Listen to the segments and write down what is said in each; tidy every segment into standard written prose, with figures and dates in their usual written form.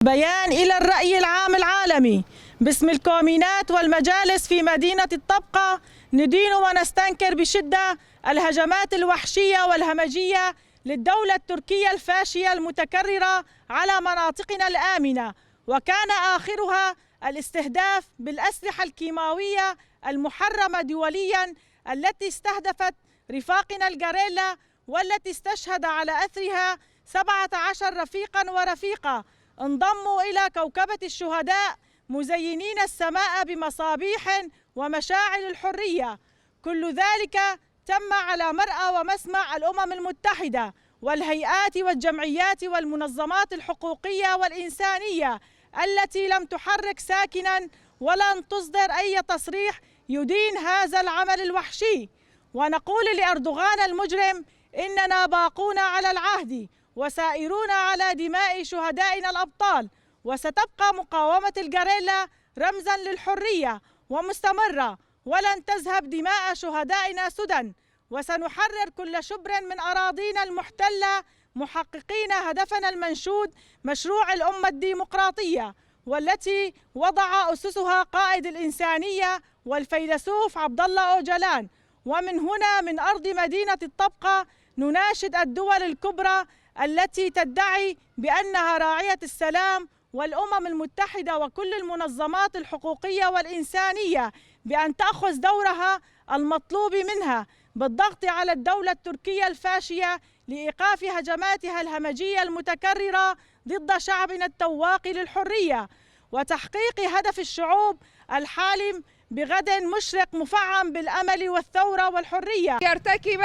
بيان إلى الرأي العام العالمي باسم الكومينات والمجالس في مدينة الطبقة. ندين ونستنكر بشدة الهجمات الوحشية والهمجية للدولة التركية الفاشية المتكررة على مناطقنا الآمنة، وكان آخرها الاستهداف بالأسلحة الكيماوية المحرمة دولياً التي استهدفت رفاقنا الغاريلا، والتي استشهد على أثرها 17 رفيقاً ورفيقة انضموا إلى كوكبة الشهداء مزينين السماء بمصابيح ومشاعل الحرية. كل ذلك تم على مرأى ومسمع الأمم المتحدة والهيئات والجمعيات والمنظمات الحقوقية والإنسانية التي لم تحرك ساكناً ولن تصدر أي تصريح يدين هذا العمل الوحشي. ونقول لأردوغان المجرم: إننا باقون على العهد وسائرون على دماء شهدائنا الأبطال، وستبقى مقاومة الغاريلا رمزاً للحرية ومستمرة، ولن تذهب دماء شهدائنا سدى، وسنحرر كل شبر من أراضينا المحتلة محققين هدفنا المنشود: مشروع الأمة الديمقراطية، والتي وضع أسسها قائد الإنسانية والفيلسوف عبد الله أوجلان. ومن هنا من أرض مدينة الطبقة نناشد الدول الكبرى التي تدعي بأنها راعية السلام والأمم المتحدة وكل المنظمات الحقوقية والإنسانية بأن تأخذ دورها المطلوب منها بالضغط على الدولة التركية الفاشية لإيقاف هجماتها الهمجية المتكررة ضد شعبنا التواق للحرية، وتحقيق هدف الشعوب الحالم بغد مشرق مفعم بالأمل والثورة والحرية. يرتكب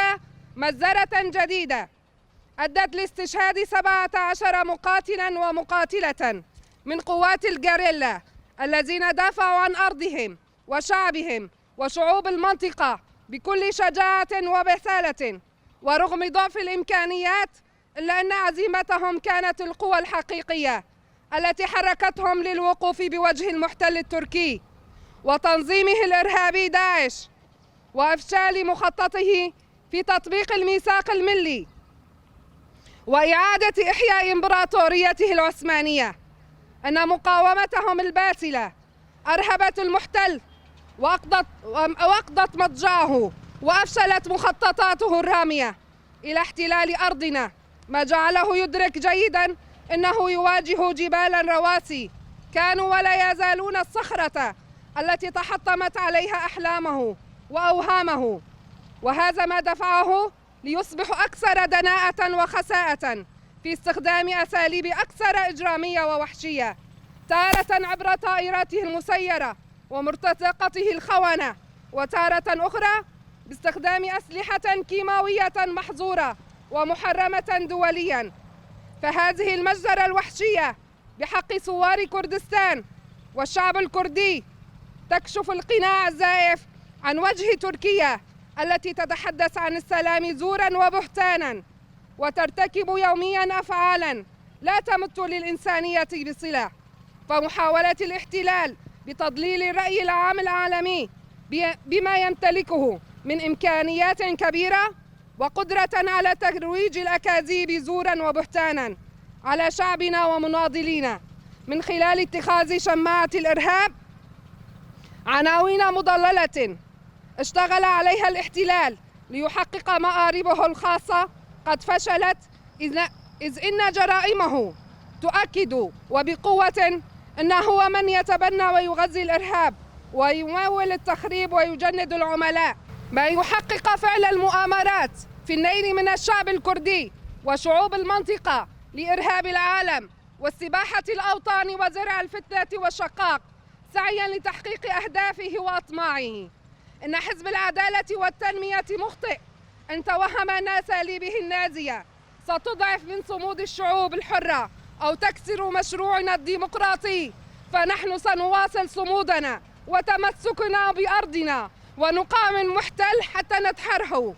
مجزرة جديدة أدت لاستشهاد 17 مقاتلا ومقاتلة من قوات الغاريلا الذين دافعوا عن أرضهم وشعبهم وشعوب المنطقة بكل شجاعة وبسالة. ورغم ضعف الإمكانيات إلا أن عزيمتهم كانت القوة الحقيقية التي حركتهم للوقوف بوجه المحتل التركي وتنظيمه الإرهابي داعش وإفشال مخططه في تطبيق الميثاق الملي وإعادة إحياء إمبراطوريته العثمانية. أن مقاومتهم الباسلة أرهبت المحتل وأقضت مضجعه وأفشلت مخططاته الرامية إلى احتلال أرضنا، ما جعله يدرك جيداً أنه يواجه جبالاً رواسي كانوا ولا يزالون الصخرة التي تحطمت عليها أحلامه وأوهامه. وهذا ما دفعه ليصبح أكثر دناءة وخساءة في استخدام أساليب أكثر إجرامية ووحشية، تارة عبر طائراته المسيرة ومرتزقته الخونة، وتارة أخرى باستخدام أسلحة كيماوية محظورة ومحرمة دولياً. فهذه المجزرة الوحشية بحق ثوار كردستان والشعب الكردي تكشف القناع الزائف عن وجه تركيا التي تتحدث عن السلام زورا وبهتانا، وترتكب يوميا أفعالا لا تمت للإنسانية بصلة. فمحاولة الاحتلال بتضليل الرأي العام العالمي بما يمتلكه من إمكانيات كبيرة وقدرة على ترويج الأكاذيب زورا وبهتانا على شعبنا ومناضلينا من خلال اتخاذ شماعة الإرهاب عناوين مضللة اشتغل عليها الاحتلال ليحقق مآربه الخاصة قد فشلت، إذ إن جرائمه تؤكد وبقوة أنه هو من يتبنى ويغذي الإرهاب ويمول التخريب ويجند العملاء، ما يحقق فعل المؤامرات في النيل من الشعب الكردي وشعوب المنطقة لإرهاب العالم واستباحة الأوطان وزرع الفتنة والشقاق سعيا لتحقيق أهدافه وأطماعه. إن حزب العدالة والتنمية مخطئ أن توهم أن أساليبه النازية ستضعف من صمود الشعوب الحرة أو تكسر مشروعنا الديمقراطي، فنحن سنواصل صمودنا وتمسكنا بأرضنا ونقاوم المحتل حتى ندحره.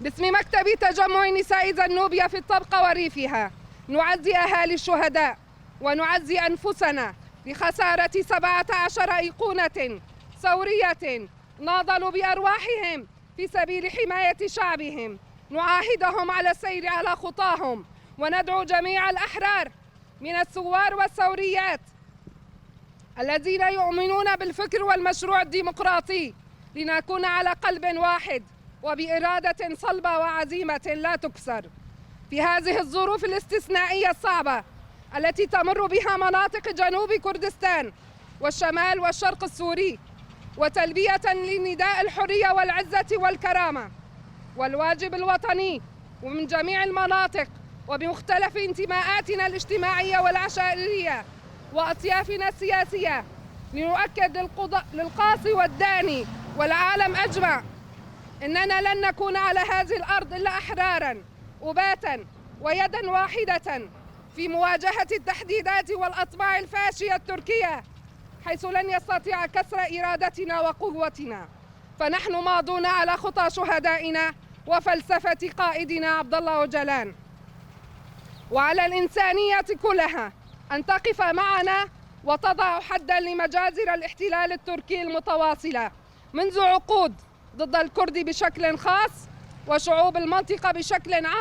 باسم مكتب تجمع نساء زنوبيا في الطبقة وريفها نعزي أهالي الشهداء ونعزي أنفسنا بخسارة 17 أيقونة ثورية ناضلوا بأرواحهم في سبيل حماية شعبهم. نعاهدهم على السير على خطاهم وندعو جميع الأحرار من الثوار والثوريات الذين يؤمنون بالفكر والمشروع الديمقراطي لنكون على قلب واحد وبإرادة صلبة وعزيمة لا تكسر في هذه الظروف الاستثنائية الصعبة التي تمر بها مناطق جنوب كردستان والشمال والشرق السوري، وتلبية لنداء الحرية والعزة والكرامة والواجب الوطني ومن جميع المناطق وبمختلف انتماءاتنا الاجتماعية والعشائرية وأطيافنا السياسية، لنؤكد للقاصي والداني والعالم أجمع إننا لن نكون على هذه الأرض إلا أحراراً أباتاً ويداً واحدة في مواجهة التحديدات والأطماع الفاشية التركية، حيث لن يستطيع كسر إرادتنا وقوتنا. فنحن ماضون على خطى شهدائنا وفلسفة قائدنا عبد الله أوجلان، وعلى الإنسانية كلها أن تقف معنا وتضع حداً لمجازر الاحتلال التركي المتواصلة منذ عقود ضد الكرد بشكل خاص وشعوب المنطقة بشكل عام.